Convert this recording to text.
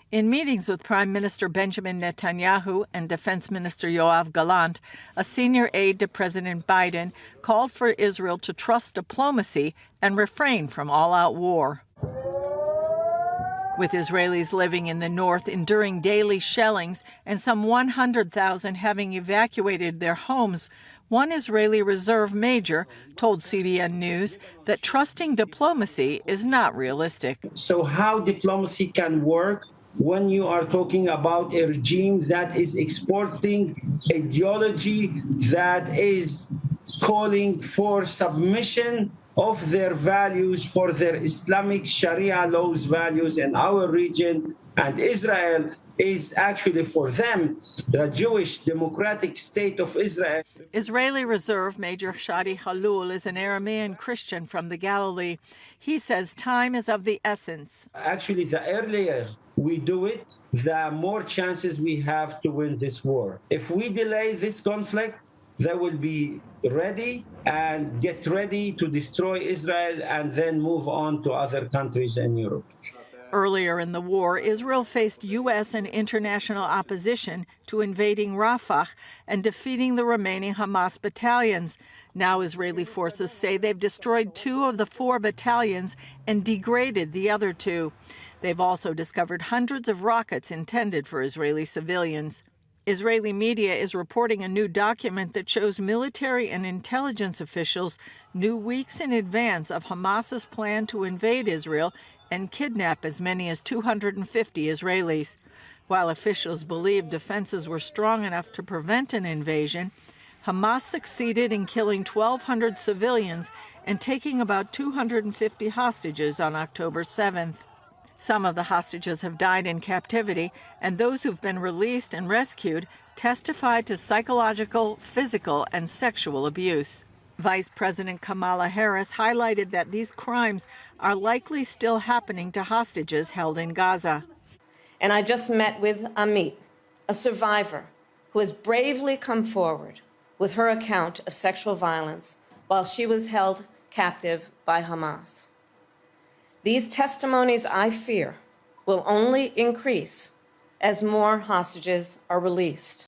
In meetings with Prime Minister Benjamin Netanyahu and Defense Minister Yoav Gallant, a senior aide to President Biden called for Israel to trust diplomacy and refrain from all-out war. With Israelis living in the north enduring daily shellings and some 100,000 having evacuated their homes, one Israeli reserve major told CBN News that trusting diplomacy is not realistic. So how diplomacy can work when you are talking about a regime that is exporting ideology that is calling for submission of their values for their Islamic Sharia laws values in our region, and Israel is actually for them the Jewish democratic state of Israel. Israeli Reserve Major Shadi Khalul is an Aramean Christian from the Galilee. He says time is of the essence. Actually, the earlier we do it, the more chances we have to win this war. If we delay this conflict, they will be ready and get ready to destroy Israel and then move on to other countries in Europe. Earlier in the war, Israel faced U.S. and international opposition to invading Rafah and defeating the remaining Hamas battalions. Now Israeli forces say they've destroyed 2 of the 4 battalions and degraded the other 2. They've also discovered hundreds of rockets intended for Israeli civilians. Israeli media is reporting a new document that shows military and intelligence officials knew weeks in advance of Hamas's plan to invade Israel and kidnap as many as 250 Israelis. While officials believed defenses were strong enough to prevent an invasion, Hamas succeeded in killing 1,200 civilians and taking about 250 hostages on October 7th. Some of the hostages have died in captivity, and those who've been released and rescued testified to psychological, physical, and sexual abuse. Vice President Kamala Harris highlighted that these crimes are likely still happening to hostages held in Gaza. And I just met with Amit, a survivor who has bravely come forward with her account of sexual violence while she was held captive by Hamas. These testimonies, I fear, will only increase as more hostages are released.